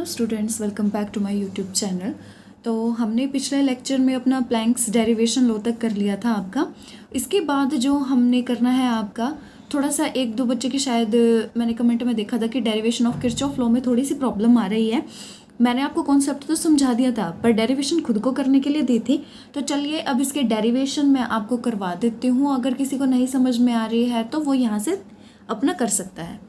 Students, welcome back to my YouTube channel. तो हमने पिछले लेक्चर में अपना प्लैंक्स डेरिवेशन लो तक कर लिया था आपका। इसके बाद जो हमने करना है आपका थोड़ा सा, एक दो बच्चे की शायद मैंने कमेंट में देखा था कि डेरिवेशन ऑफ किरचॉफ लॉ में थोड़ी सी प्रॉब्लम आ रही है। मैंने आपको कॉन्सेप्ट तो समझा दिया था, पर डेरिवेशन खुद को करने के लिए दी थी। तो चलिए अब इसके डेरिवेशन मैं आपको करवा देती हूँ। अगर किसी को नहीं समझ में आ रही है तो वो यहाँ से अपना कर सकता है।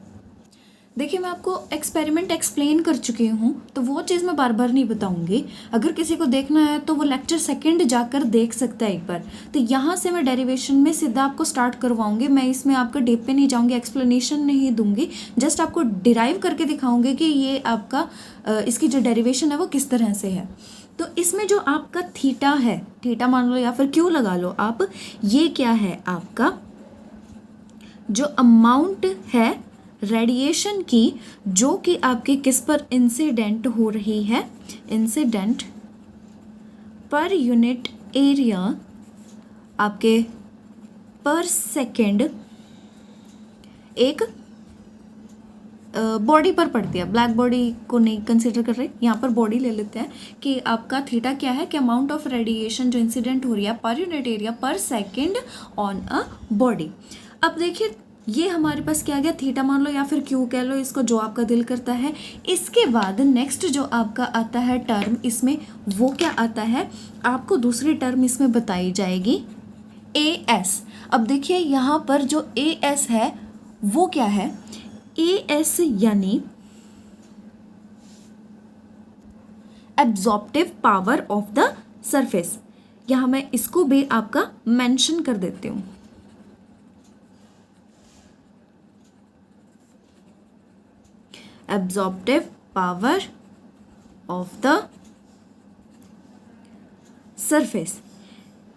देखिए, मैं आपको एक्सपेरिमेंट एक्सप्लेन कर चुकी हूँ, तो वो चीज़ मैं बार बार नहीं बताऊँगी। अगर किसी को देखना है तो वो लेक्चर सेकंड जाकर देख सकता है एक बार। तो यहाँ से मैं डेरिवेशन में सीधा आपको स्टार्ट करवाऊँगी। मैं इसमें आपका डीप पे नहीं जाऊँगी, एक्सप्लेनेशन नहीं दूंगी, जस्ट आपको डिराइव करके दिखाऊँगी कि ये आपका इसकी जो डेरिवेशन है वो किस तरह से है। तो इसमें जो आपका थीटा है, थीटा मान लो या फिर क्यू लगा लो आप, ये क्या है आपका जो अमाउंट है रेडिएशन की, जो कि आपके किस पर इंसिडेंट हो रही है, इंसिडेंट पर यूनिट एरिया आपके पर सेकेंड एक बॉडी पर पड़ती है। ब्लैक बॉडी को नहीं कंसिडर कर रहे, यहाँ पर बॉडी ले लेते हैं कि आपका थीटा क्या है कि अमाउंट ऑफ रेडिएशन जो इंसिडेंट हो रही है पर यूनिट एरिया पर सेकेंड ऑन अ बॉडी। अब देखिए, ये हमारे पास क्या आ गया, थीटा मान लो या फिर क्यू कह लो, इसको जो आपका दिल करता है। इसके बाद नेक्स्ट जो आपका आता है टर्म इसमें, वो क्या आता है, आपको दूसरी टर्म इसमें बताई जाएगी ए एस। अब देखिए यहाँ पर जो ए एस है वो क्या है, ए एस यानी absorptive power of the surface. यहाँ मैं इसको भी आपका मेंशन कर देती हूँ। Absorptive power of the surface.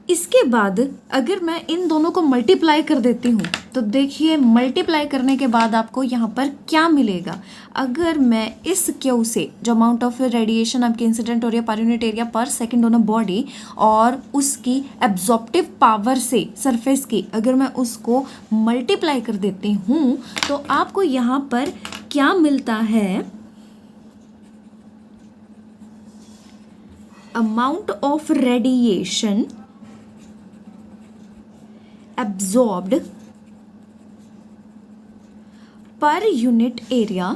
इसके बाद अगर मैं इन दोनों को मल्टीप्लाई कर देती हूँ तो देखिए, मल्टीप्लाई करने के बाद आपको यहाँ पर क्या मिलेगा। अगर मैं इस क्यू से जो अमाउंट ऑफ रेडिएशन आपकी इंसिडेंट हो रही है पर यूनिट एरिया पर सेकंड ऑन अ बॉडी, और उसकी एब्जॉर्प्टिव पावर से सरफेस की अगर मैं उसको मल्टीप्लाई कर देती हूँ तो आपको यहाँ पर क्या मिलता है, amount of radiation absorbed per unit area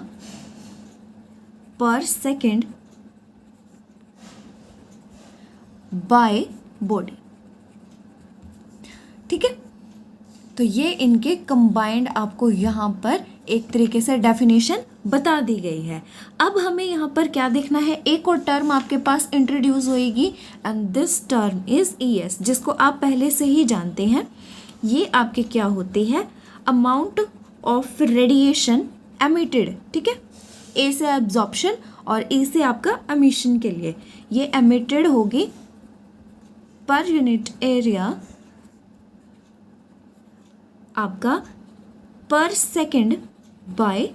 per second by body। ठीक है, तो ये इनके कंबाइंड आपको यहाँ पर एक तरीके से डेफिनेशन बता दी गई है। अब हमें यहाँ पर क्या देखना है, एक और टर्म आपके पास इंट्रोड्यूस होएगी and this term is E S, जिसको आप पहले से ही जानते हैं। ये आपके क्या होती है, अमाउंट ऑफ रेडिएशन एमिटेड। ठीक है, ए से एब्जॉर्प्शन और ए से आपका एमिशन के लिए ये एमिटेड होगी पर यूनिट एरिया आपका पर सेकेंड बाय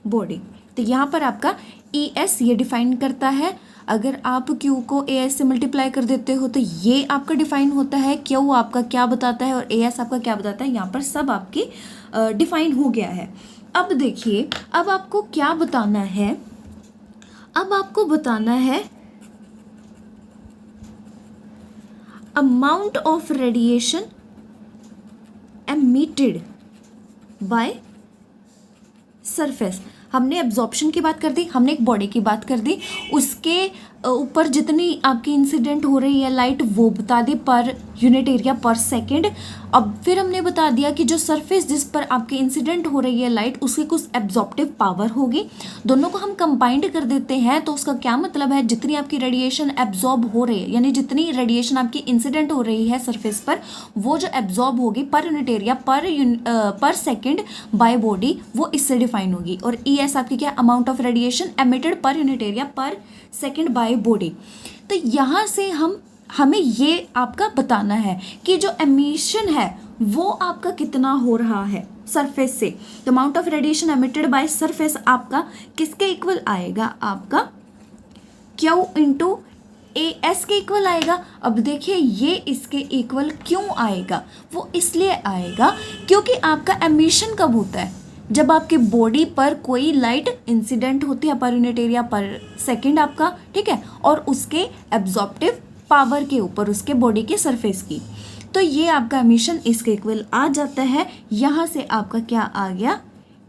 बॉडी। तो यहाँ पर आपका ई एस ये डिफाइन करता है। अगर आप क्यू को ए एस से मल्टीप्लाई कर देते हो तो ये आपका डिफाइन होता है, क्यू आपका क्या बताता है और ए एस आपका क्या बताता है। यहाँ पर सब आपकी डिफाइन हो गया है। अब देखिए, अब आपको क्या बताना है, अब आपको बताना है amount of radiation emitted by surface. हमने एब्जॉर्प्शन की बात कर दी, हमने एक बॉडी की बात कर दी, उसके ऊपर जितनी आपकी इंसिडेंट हो रही है लाइट वो बता दी पर यूनिट एरिया पर सेकंड। अब फिर हमने बता दिया कि जो सरफेस जिस पर आपकी इंसिडेंट हो रही है लाइट, उसकी कुछ एब्जॉर्प्टिव पावर होगी। दोनों को हम कंबाइंड कर देते हैं तो उसका क्या मतलब है, जितनी आपकी रेडिएशन एब्जॉर्ब हो रही है, यानी जितनी रेडिएशन आपकी इंसिडेंट हो रही है सरफेस पर, वो जो एब्जॉर्ब होगी पर यूनिट एरिया पर सेकेंड बाय बॉडी, वो इससे डिफाइन होगी। और ई एस आपकी क्या, amount of radiation emitted per unit area पर सेकेंड बाय बॉडी। तो यहाँ से हमें ये आपका बताना है कि जो एमिशन है वो आपका कितना हो रहा है सरफेस से। तो amount of radiation emitted by surface आपका किसके इक्वल आएगा, आपका क्यू इंटू ए एस के इक्वल आएगा। अब देखिए, ये इसके इक्वल क्यों आएगा, वो इसलिए आएगा क्योंकि आपका एमिशन कब होता है, जब आपके बॉडी पर कोई लाइट इंसिडेंट होती है पर यूनिट एरिया पर सेकेंड आपका, ठीक है, और उसके एब्जॉर्प्टिव पावर के ऊपर उसके बॉडी के सरफेस की, तो ये आपका एमिशन इसके इक्वल आ जाता है। यहाँ से आपका क्या आ गया,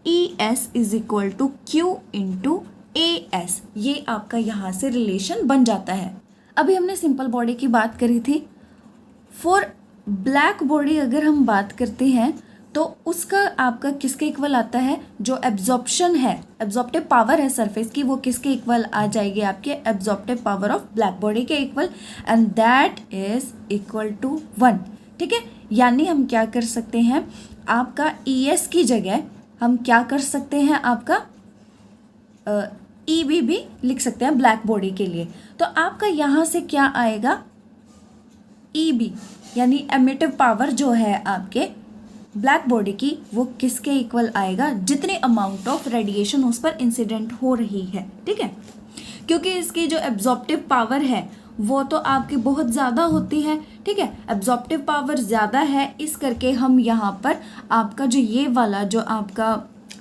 ES is equal to Q into AS, ये आपका यहाँ से रिलेशन बन जाता है। अभी हमने सिंपल बॉडी की बात करी थी। फॉर ब्लैक बॉडी अगर हम बात करते हैं तो उसका आपका किसके इक्वल आता है, जो एब्जॉर्प्शन है, एब्जॉर्प्टिव पावर है सरफेस की, वो किसके इक्वल आ जाएगी, आपके absorptive power of black body के equal, and that is equal to 1, ठीक है। यानी हम क्या कर सकते हैं, आपका ES की जगह हम क्या कर सकते हैं, आपका EB भी लिख सकते हैं ब्लैक बॉडी के लिए। तो आपका यहाँ से क्या आएगा, EB यानी एमिटिव पावर जो है आपके ब्लैक बॉडी की, वो किसके इक्वल आएगा, जितने अमाउंट ऑफ रेडिएशन उस पर इंसिडेंट हो रही है, ठीक है। क्योंकि इसकी जो एब्जॉर्प्टिव पावर है वो तो आपकी बहुत ज़्यादा होती है, ठीक है, एब्जॉर्प्टिव पावर ज़्यादा है, इस करके हम यहाँ पर आपका जो ये वाला जो आपका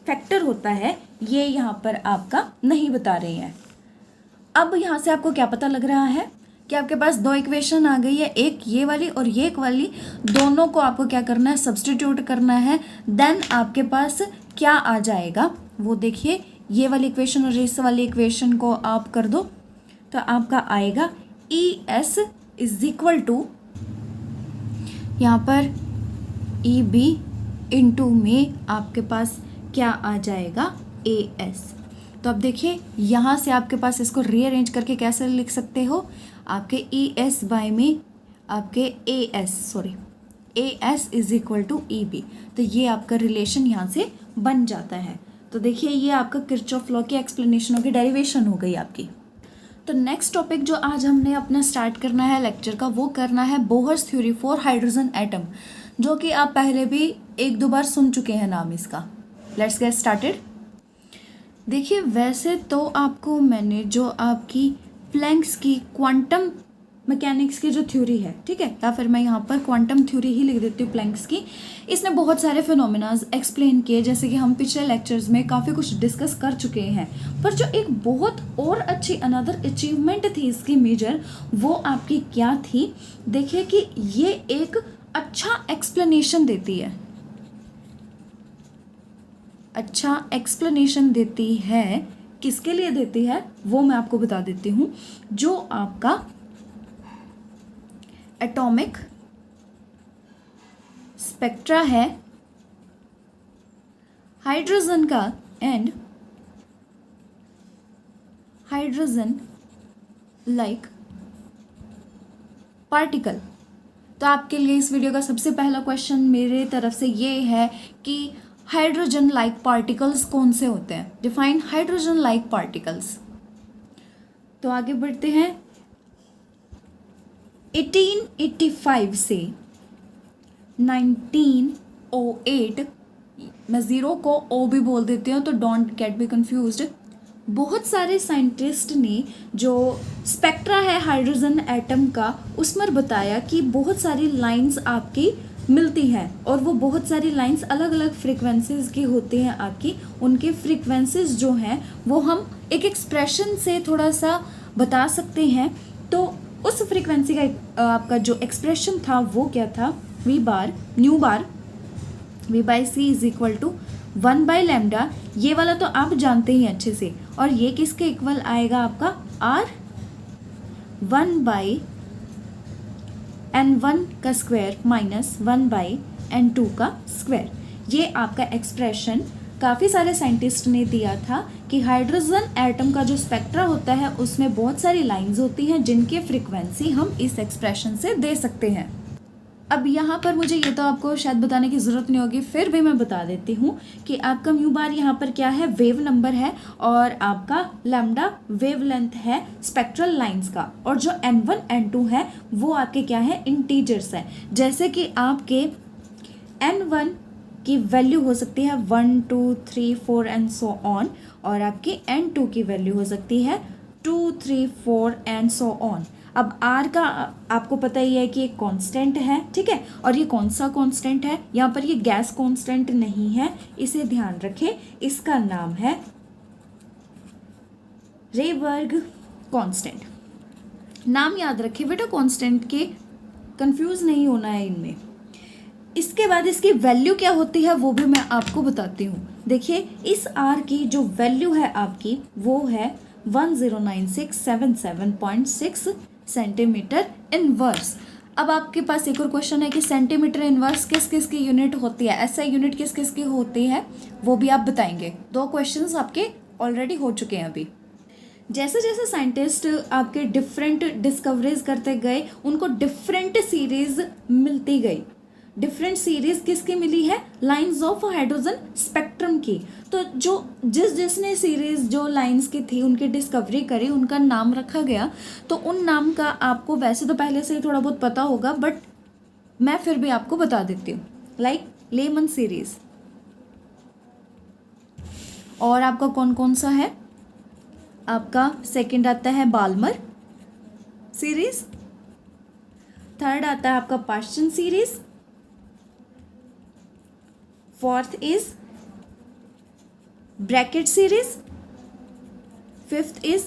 फैक्टर होता है ये यहाँ पर आपका नहीं बता रहे हैं। अब यहाँ से आपको क्या पता लग रहा है कि आपके पास दो इक्वेशन आ गई है, एक ये वाली और ये एक वाली, दोनों को आपको क्या करना है, सब्सटीट्यूट करना है। देन आपके पास क्या आ जाएगा वो देखिए, ये वाली इक्वेशन और इस वाली इक्वेशन को आप कर दो तो आपका आएगा ES इज इक्वल टू यहाँ पर EB इंटू में आपके पास क्या आ जाएगा, AS। तो अब देखिए यहाँ से आपके पास इसको रीअरेंज करके कैसे लिख सकते हो, आपके ES बाय में आपके AS is equal to EB, तो ये आपका रिलेशन यहाँ से बन जाता है। तो देखिए ये आपका किरचॉफ लॉ की एक्सप्लेनेशन होगी, डेरिवेशन हो गई आपकी। तो नेक्स्ट टॉपिक जो आज हमने अपना स्टार्ट करना है लेक्चर का, वो करना है Bohr's theory for hydrogen atom, जो कि आप पहले भी 1-2 बार सुन चुके हैं नाम इसका। Let's get started. देखिए वैसे तो आपको मैंने जो आपकी प्लैंक्स की क्वांटम मैकेनिक्स की जो थ्योरी है, ठीक है, या फिर मैं यहाँ पर क्वांटम थ्योरी ही लिख देती हूँ प्लैंक्स की, इसने बहुत सारे फिनोमिनाज एक्सप्लेन किए, जैसे कि हम पिछले लेक्चर्स में काफ़ी कुछ डिस्कस कर चुके हैं। पर जो एक बहुत और अच्छी अनदर अचीवमेंट थी इसकी मेजर, वो आपकी क्या थी, देखिए कि ये एक अच्छा एक्सप्लेनेशन देती है, अच्छा एक्सप्लेनेशन देती है। किसके लिए देती है वो मैं आपको बता देती हूँ। जो आपका एटॉमिक स्पेक्ट्रा है हाइड्रोजन का एंड हाइड्रोजन लाइक पार्टिकल, तो आपके लिए इस वीडियो का सबसे पहला क्वेश्चन मेरे तरफ से ये है कि हाइड्रोजन लाइक पार्टिकल्स कौन से होते हैं, डिफाइन हाइड्रोजन लाइक पार्टिकल्स। तो आगे बढ़ते हैं। 1885 से 1908, मैं ज़ीरो को ओ भी बोल देती हूँ तो डोंट गेट बी कंफ्यूज्ड, बहुत सारे साइंटिस्ट ने जो स्पेक्ट्रा है हाइड्रोजन एटम का उसमें बताया कि बहुत सारी लाइंस आपकी मिलती हैं, और वो बहुत सारी लाइंस अलग अलग फ्रीक्वेंसीज की होती हैं आपकी। उनके फ्रीक्वेंसीज जो हैं वो हम एक एक्सप्रेशन से थोड़ा सा बता सकते हैं। तो उस फ्रीक्वेंसी का आपका जो एक्सप्रेशन था वो क्या था, V by C is equal to 1/λ। ये वाला तो आप जानते ही अच्छे से, और ये किसके इक्वल आएगा आपका, R 1/N1 का स्क्वायर माइनस 1/N2 का स्क्वायर। ये आपका एक्सप्रेशन काफ़ी सारे साइंटिस्ट ने दिया था कि हाइड्रोजन एटम का जो स्पेक्ट्रा होता है उसमें बहुत सारी लाइंस होती हैं जिनकी फ्रीक्वेंसी हम इस एक्सप्रेशन से दे सकते हैं। अब यहाँ पर मुझे ये तो आपको शायद बताने की ज़रूरत नहीं होगी, फिर भी मैं बता देती हूँ कि आपका म्यू बार यहाँ पर क्या है, वेव नंबर है, और आपका लैम्डा वेव लेंथ है स्पेक्ट्रल लाइंस का, और जो N1 N2 है वो आपके क्या है, इंटीजर्स है। जैसे कि आपके N1 की वैल्यू हो सकती है 1 2 3 4 एंड सो ऑन, और आपकी N2 की वैल्यू हो सकती है 2 3 4 एंड सो ऑन। अब आर का आपको पता ही है कि एक कांस्टेंट है, ठीक है, और ये कौन सा कांस्टेंट है, यहाँ पर ये गैस कांस्टेंट नहीं है, इसे ध्यान रखें, इसका नाम है रेबर्ग कांस्टेंट। नाम याद रखें बेटा कांस्टेंट के, कंफ्यूज नहीं होना है इनमें। इसके बाद इसकी वैल्यू क्या होती है वो भी मैं आपको बताती हूँ। देखिए इस आर की जो वैल्यू है आपकी वो है 109677.6 सेंटीमीटर इनवर्स। अब आपके पास एक और क्वेश्चन है कि सेंटीमीटर इनवर्स किस किस की यूनिट होती है, ऐसा यूनिट किस किस की होती है, वो भी आप बताएंगे। 2 क्वेश्चंस आपके ऑलरेडी हो चुके हैं अभी। जैसे जैसे साइंटिस्ट आपके डिफरेंट डिस्कवरीज करते गए उनको डिफरेंट सीरीज मिलती गई। डिफरेंट सीरीज किसकी मिली है, लाइंस ऑफ हाइड्रोजन स्पेक्ट्रम की। तो जो जिसने सीरीज जो लाइंस की थी उनकी डिस्कवरी करी, उनका नाम रखा गया। तो उन नाम का आपको वैसे तो पहले से ही थोड़ा बहुत पता होगा, बट मैं फिर भी आपको बता देती हूँ। लाइक लेमन सीरीज, और आपका कौन कौन सा है, आपका सेकंड आता है बाल्मर सीरीज, थर्ड आता है आपका पाश्चन series, fourth is Brackett series, fifth is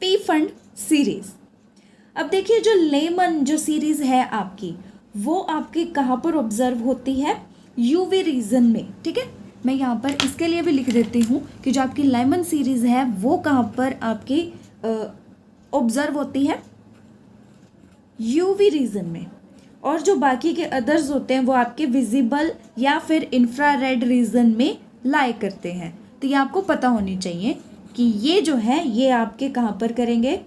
पीफंड series. अब देखिए जो लेमन जो सीरीज है आपकी वो आपकी कहाँ पर ऑब्जर्व होती है, यूवी रीजन में, ठीक है। मैं यहाँ पर इसके लिए भी लिख देती हूँ कि जो आपकी लेमन सीरीज है वो कहाँ पर आपकी ऑब्जर्व होती है, यूवी रीजन में। और जो बाकी के अदर्स होते हैं वो आपके विजिबल या फिर इंफ्रारेड रीजन में लाई करते हैं। तो ये आपको पता होनी चाहिए कि ये जो है ये आपके कहाँ पर करेंगे,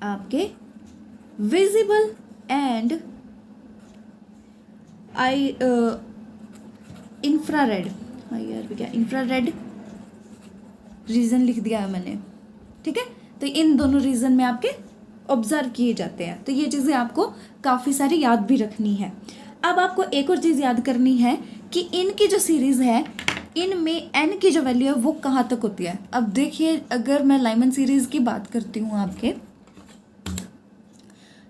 आपके विजिबल एंड इंफ्रारेड, यार क्या इंफ्रारेड रीजन लिख दिया है मैंने, ठीक है। तो इन दोनों रीजन में आपके ऑब्जर्व किए जाते हैं। तो ये चीज़ें आपको काफ़ी सारी याद भी रखनी है। अब आपको एक और चीज़ याद करनी है कि इनकी जो सीरीज़ है इनमें एन की जो वैल्यू है वो कहाँ तक होती है। अब देखिए अगर मैं लाइमन सीरीज़ की बात करती हूँ, आपके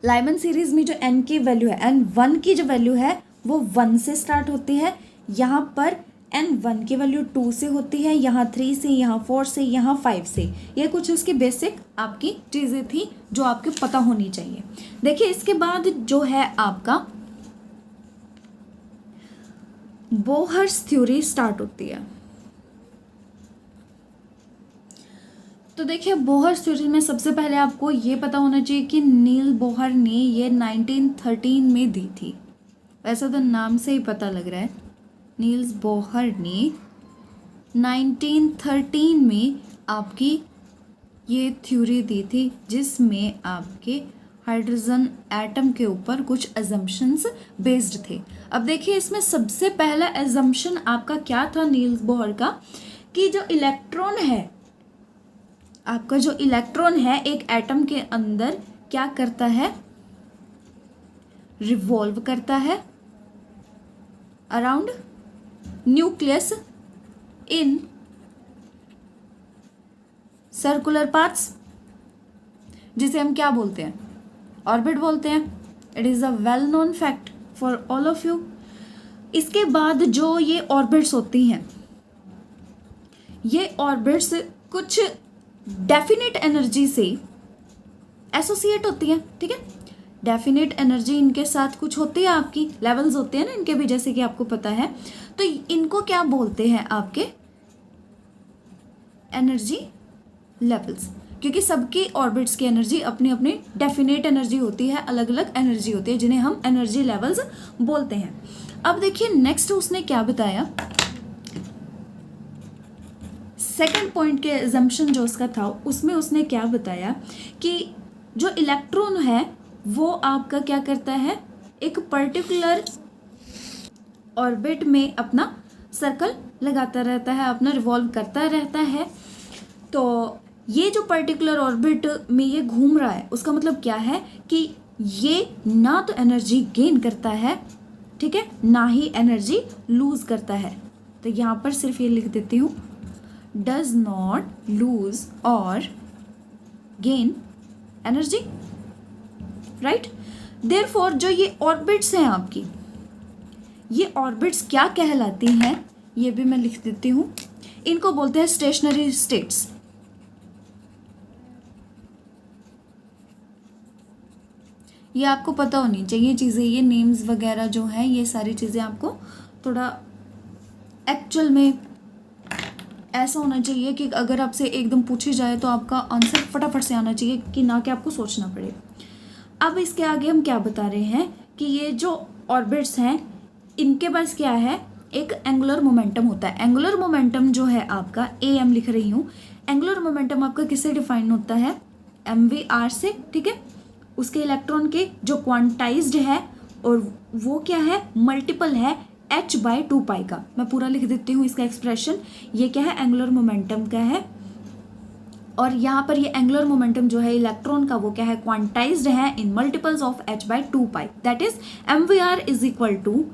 लाइमन सीरीज़ में जो एन की वैल्यू है, N1 की जो वैल्यू है वो 1 से स्टार्ट होती है, यहाँ पर N1 की वैल्यू 2 से होती है, यहाँ 3 से, यहाँ 4 से, यहाँ 5 से। ये कुछ उसकी बेसिक आपकी चीज़ें थी जो आपके पता होनी चाहिए। देखिए इसके बाद जो है आपका बोहर्स थ्योरी स्टार्ट होती है। तो देखिए बोहर्स थ्योरी में सबसे पहले आपको ये पता होना चाहिए कि नील बोहर ने ये 1913 में दी थी। वैसा तो नाम से ही पता लग रहा है, नील्स बोहर ने 1913 में आपकी ये थ्योरी दी थी जिसमें आपके हाइड्रोजन एटम के ऊपर कुछ अजम्पशंस बेस्ड थे। अब देखिए इसमें सबसे पहला अजम्पशन आपका क्या था नील्स बोहर का, कि जो इलेक्ट्रॉन है, आपका जो इलेक्ट्रॉन है एक एटम के अंदर क्या करता है, रिवॉल्व करता है around nucleus in circular paths, जिसे हम क्या बोलते हैं, ऑर्बिट बोलते हैं। It is a well known fact for all of you. इसके बाद जो ये ऑर्बिट्स होती हैं, ये ऑर्बिट्स कुछ डेफिनेट एनर्जी से एसोसिएट होती हैं, ठीक है। डेफिनेट एनर्जी इनके साथ कुछ होती है, आपकी लेवल्स होते हैं ना इनके भी, जैसे कि आपको पता है। तो इनको क्या बोलते हैं, आपके एनर्जी लेवल्स, क्योंकि सबकी ऑर्बिट्स की एनर्जी अपनी अपनी डेफिनेट एनर्जी होती है, अलग अलग एनर्जी होती है, जिन्हें हम एनर्जी लेवल्स बोलते हैं। अब देखिए नेक्स्ट उसने क्या बताया, सेकंड पॉइंट के एजम्पशन जो उसका था उसमें उसने क्या बताया कि जो इलेक्ट्रॉन है वो आपका क्या करता है, एक पर्टिकुलर ऑर्बिट में अपना सर्कल लगाता रहता है, अपना रिवॉल्व करता रहता है। तो ये जो पर्टिकुलर ऑर्बिट में ये घूम रहा है उसका मतलब क्या है कि ये ना तो एनर्जी गेन करता है, ठीक है, ना ही एनर्जी लूज करता है। तो यहाँ पर सिर्फ ये लिख देती हूँ, डज नॉट लूज और गेन एनर्जी, राइट। देयरफॉर जो ये ऑर्बिट्स हैं आपकी, ये ऑर्बिट्स क्या कहलाती हैं ये भी मैं लिख देती हूँ। इनको बोलते हैं स्टेशनरी स्टेट्स। ये आपको पता होनी चाहिए चीज़ें, ये नेम्स वगैरह जो हैं ये सारी चीज़ें आपको थोड़ा एक्चुअल में ऐसा होना चाहिए कि अगर आपसे एकदम पूछी जाए तो आपका आंसर फटाफट से आना चाहिए, कि ना कि आपको सोचना पड़े। अब इसके आगे हम क्या बता रहे हैं कि ये जो ऑर्बिट्स हैं इनके पास क्या है, एक एंगुलर मोमेंटम होता है। एंगुलर मोमेंटम जो है आपका AM लिख रही हूँ। एंगुलर मोमेंटम आपका किससे डिफाइन होता है, MV/r से, ठीक है। उसके इलेक्ट्रॉन के जो क्वांटाइज्ड है और वो क्या है, मल्टीपल है h/2π का। मैं पूरा लिख देती हूँ इसका एक्सप्रेशन। ये क्या है, एंगुलर मोमेंटम का है। और यहाँ पर ये एंगुलर मोमेंटम जो है इलेक्ट्रॉन का वो क्या है, क्वांटाइज्ड है in multiples of h/2π। That is MVR is equal to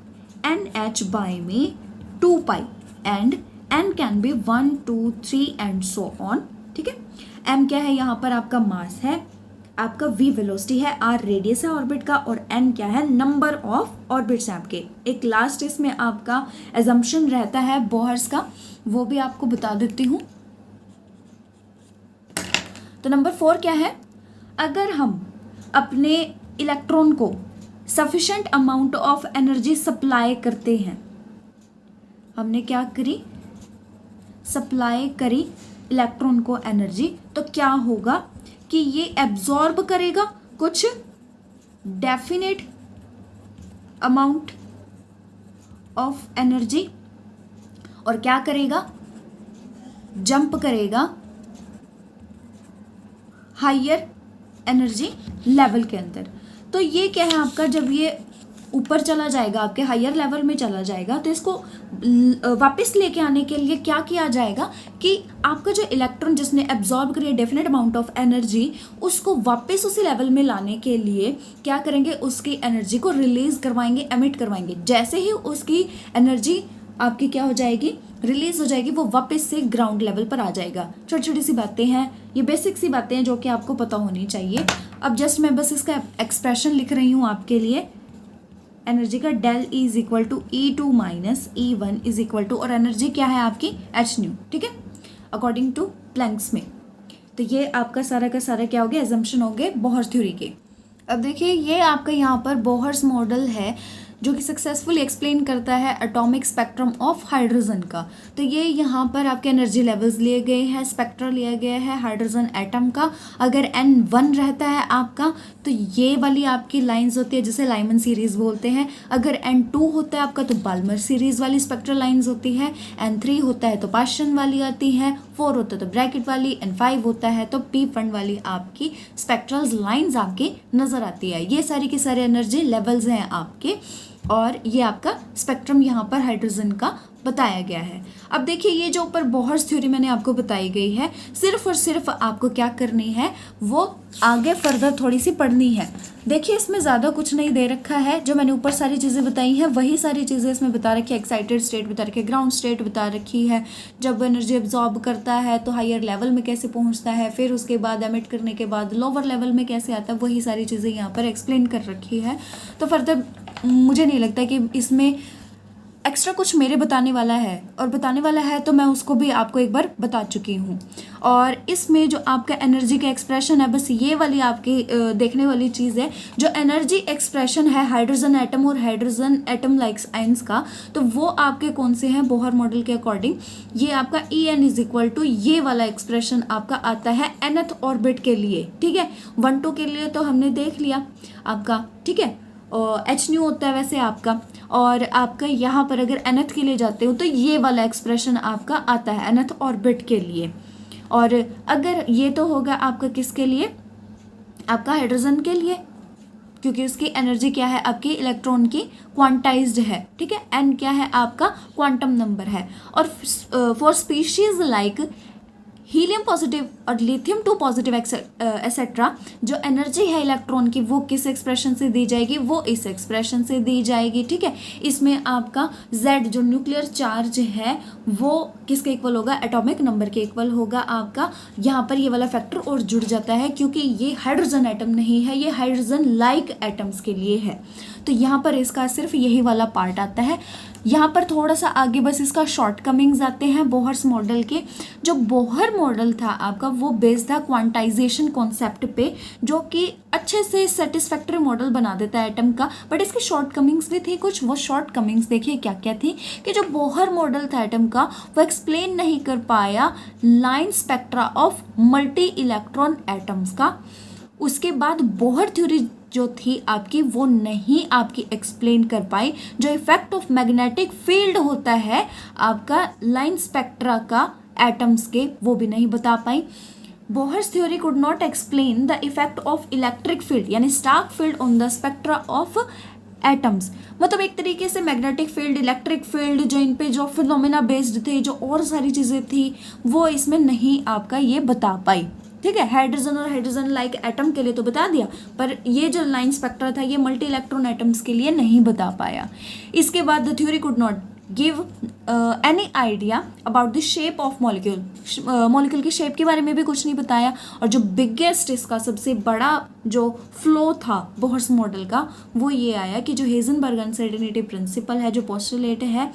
NH/2π and n can be 1, 2, 3 and so on, ठीक है। m क्या है, यहाँ पर आपका मास है, आपका v वेलोसिटी है, r रेडियस है ऑर्बिट का, और n क्या है, नंबर ऑफ ऑर्बिट्स हैं आपके। एक लास्ट इसमें आपका एजम्पशन रहता है बोहर्स का, वो भी आपको बता देती हूँ। तो नंबर 4 क्या है, अगर हम अपने इलेक्ट्रॉन को sufficient amount of energy supply करते हैं, हमने क्या करी, सप्लाई करी इलेक्ट्रॉन को एनर्जी, तो क्या होगा कि ये एब्जॉर्ब करेगा कुछ डेफिनेट अमाउंट ऑफ एनर्जी, और क्या करेगा, जंप करेगा हायर एनर्जी लेवल के अंदर। तो ये क्या है आपका, जब ये ऊपर चला जाएगा, आपके हायर लेवल में चला जाएगा, तो इसको वापस लेके आने के लिए क्या किया जाएगा कि आपका जो इलेक्ट्रॉन जिसने एब्जॉर्ब करी डेफिनेट अमाउंट ऑफ एनर्जी, उसको वापस उसी लेवल में लाने के लिए क्या करेंगे, उसकी एनर्जी को रिलीज करवाएंगे, एमिट करवाएंगे। जैसे ही उसकी एनर्जी आपकी क्या हो जाएगी, रिलीज हो जाएगी, वो वापस से ग्राउंड लेवल पर आ जाएगा। छोटी छोटी सी बातें हैं, ये बेसिक सी बातें हैं जो कि आपको पता होनी चाहिए। अब जस्ट मैं बस इसका एक्सप्रेशन लिख रही हूँ आपके लिए। एनर्जी का del E is equal to E2 minus E1 is equal to, और एनर्जी क्या है आपकी hν, ठीक है, अकॉर्डिंग टू प्लैंक्स में। तो ये आपका सारा का सारा क्या हो गया, एजम्पशन हो गए बोहर थ्योरी के। अब देखिए ये आपका यहाँ पर बोहर्स मॉडल है जो कि सक्सेसफुली एक्सप्लेन करता है एटॉमिक स्पेक्ट्रम ऑफ हाइड्रोजन का। तो ये यहाँ पर आपके एनर्जी लेवल्स लिए गए हैं, स्पेक्ट्रा लिया गया है हाइड्रोजन एटम का। अगर N1 रहता है आपका तो ये वाली आपकी लाइंस होती है जिसे लाइमन सीरीज बोलते हैं। अगर N2 होता है आपका तो बाल्मर सीरीज वाली स्पेक्ट्रल लाइंस होती है। N3 होता है तो पार्शियन वाली आती है। 4 होता है तो ब्रैकेट वाली। N5 होता है तो पी फंड वाली आपकी स्पेक्ट्रल लाइंस आपके नजर आती है। ये सारी की सारी एनर्जी लेवल्स हैं आपके, और ये आपका स्पेक्ट्रम यहाँ पर हाइड्रोजन का बताया गया है। अब देखिए ये जो ऊपर बोहर्स थ्योरी मैंने आपको बताई गई है, सिर्फ और सिर्फ आपको क्या करनी है, वो आगे फर्दर थोड़ी सी पढ़नी है। देखिए इसमें ज़्यादा कुछ नहीं दे रखा है, जो मैंने ऊपर सारी चीज़ें बताई हैं वही सारी चीज़ें इसमें बता रखी है। एक्साइटेड स्टेट बता रखी है, ग्राउंड स्टेट बता रखी है, जब एनर्जी एब्जॉर्ब करता है तो हायर लेवल में कैसे पहुंचता है, फिर उसके बाद एमिट करने के बाद लोअर लेवल में कैसे आता है, वही सारी चीज़ें यहाँ पर एक्सप्लेन कर रखी है। तो फर्दर मुझे नहीं लगता कि इसमें एक्स्ट्रा कुछ मेरे बताने वाला है, और बताने वाला है तो मैं उसको भी आपको एक बार बता चुकी हूँ। और इसमें जो आपका एनर्जी का एक्सप्रेशन है, बस ये वाली आपकी देखने वाली चीज़ है, जो एनर्जी एक्सप्रेशन है हाइड्रोजन एटम और हाइड्रोजन एटम लाइक आयंस का, तो वो आपके कौन से हैं, बोहर मॉडल के अकॉर्डिंग ये आपका En इज इक्वल टू ये वाला एक्सप्रेशन आपका आता है nth ऑर्बिट के लिए, ठीक है। 1-2 के लिए तो हमने देख लिया आपका, ठीक है, और hν होता है वैसे आपका, और आपका यहाँ पर अगर nth के लिए जाते हो तो ये वाला एक्सप्रेशन आपका आता है nth ऑर्बिट के लिए। और अगर ये तो होगा आपका किसके लिए, आपका हाइड्रोजन के लिए, क्योंकि उसकी एनर्जी क्या है, आपकी इलेक्ट्रॉन की क्वांटाइज्ड है, ठीक है। n क्या है आपका क्वांटम नंबर है। और for species like helium positive और लिथियम 2 पॉजिटिव एक्सेट्रा जो एनर्जी है इलेक्ट्रॉन की वो किस एक्सप्रेशन से दी जाएगी, वो इस एक्सप्रेशन से दी जाएगी। ठीक है, इसमें आपका Z जो न्यूक्लियर चार्ज है वो किसके इक्वल होगा, एटॉमिक नंबर के इक्वल होगा आपका। यहाँ पर ये वाला फैक्टर और जुड़ जाता है क्योंकि ये हाइड्रोजन एटम नहीं है, ये हाइड्रोजन लाइक एटम्स के लिए है। तो यहाँ पर इसका सिर्फ यही वाला पार्ट आता है। यहाँ पर थोड़ा सा आगे बस इसका शॉर्टकमिंग्स आते हैं बोहर्स मॉडल के। जो बोहर मॉडल था आपका वो बेस्ड था क्वांटाइजेशन कॉन्सेप्ट पे, जो कि अच्छे से सेटिस्फैक्टरी मॉडल बना देता है एटम का, बट इसकी शॉर्टकमिंग्स भी थी कुछ। वो शॉर्टकमिंग्स देखिए क्या क्या थी कि जो बोहर मॉडल था एटम का वो एक्सप्लेन नहीं कर पाया line spectra of multi electron atoms का। उसके बाद बोहर थ्योरी जो थी आपकी वो नहीं आपकी एक्सप्लेन कर पाई जो इफेक्ट ऑफ मैग्नेटिक फील्ड होता है आपका लाइन स्पेक्ट्रा का एटम्स के, वो भी नहीं बता पाई। Bohr's theory could not explain the effect of electric field यानी Stark field on the spectra of atoms. मतलब एक तरीके से मैग्नेटिक फील्ड, इलेक्ट्रिक फील्ड जो इन पे जो फिनोमेना बेस्ड थे, जो और सारी चीज़ें थी वो इसमें नहीं आपका ये बता पाई। ठीक है, हाइड्रोजन और हाइड्रोजन लाइक एटम के लिए तो बता दिया, पर ये जो लाइन स्पेक्ट्रा था ये मल्टी इलेक्ट्रॉन एटम्स के लिए नहीं बता पाया। इसके बाद the theory could not give any idea about the shape of molecule. Molecule की शेप के बारे में भी कुछ नहीं बताया। और जो बिगेस्ट इसका सबसे बड़ा जो फ्लो था बोहर्स मॉडल का वो ये आया कि जो हेजनबर्ग अनसर्टेनिटी प्रिंसिपल है, जो पोस्टुलेट है,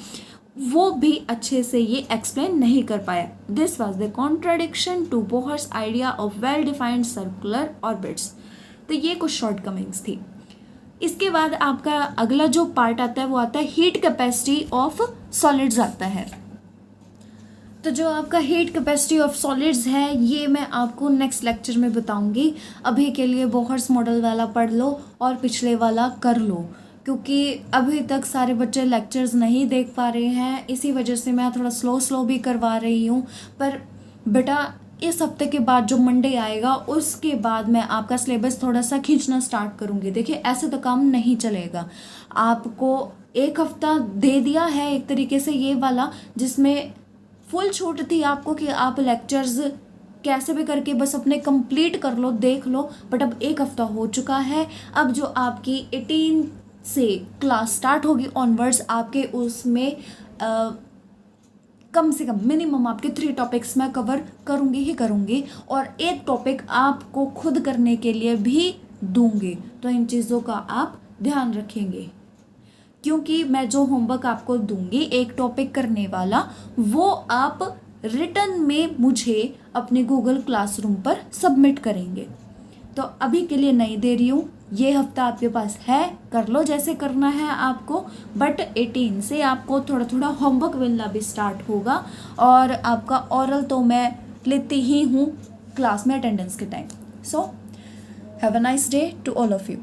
वो भी अच्छे से ये एक्सप्लेन नहीं कर पाया। This was the contradiction to Bohr's idea of well defined circular orbits. तो ये कुछ शॉर्टकमिंग्स थी। इसके बाद आपका अगला जो पार्ट आता है वो आता है हीट कैपेसिटी ऑफ सॉलिड्स आता है। तो जो आपका हीट कैपेसिटी ऑफ सॉलिड्स है ये मैं आपको नेक्स्ट लेक्चर में बताऊंगी। अभी के लिए बोहर्स मॉडल वाला पढ़ लो और पिछले वाला कर लो, क्योंकि अभी तक सारे बच्चे लेक्चर्स नहीं देख पा रहे हैं, इसी वजह से मैं थोड़ा स्लो भी करवा रही हूँ। पर बेटा इस हफ्ते के बाद जो मंडे आएगा उसके बाद मैं आपका सिलेबस थोड़ा सा खींचना स्टार्ट करूँगी। देखिए ऐसे तो काम नहीं चलेगा। आपको एक हफ्ता दे दिया है एक तरीके से ये वाला, जिसमें फुल छूट थी आपको कि आप लेक्चर्स कैसे भी करके बस अपने कंप्लीट कर लो, देख लो। बट अब एक हफ्ता हो चुका है। अब जो आपकी 18 से क्लास स्टार्ट होगी ऑनवर्ड्स, आपके उसमें कम से कम मिनिमम आपके 3 टॉपिक्स मैं कवर करूँगी ही करूँगी, और एक टॉपिक आपको खुद करने के लिए भी दूँगी। तो इन चीज़ों का आप ध्यान रखेंगे, क्योंकि मैं जो होमवर्क आपको दूँगी एक टॉपिक करने वाला, वो आप रिटन में मुझे अपने गूगल क्लासरूम पर सबमिट करेंगे। तो अभी के लिए नहीं दे रही हूँ, ये हफ्ता आपके पास है, कर लो जैसे करना है आपको। बट 18 से आपको थोड़ा थोड़ा होमवर्क मिलना भी स्टार्ट होगा, और आपका ओरल तो मैं लेती ही हूँ क्लास में अटेंडेंस के time. So have a nice day to all of you.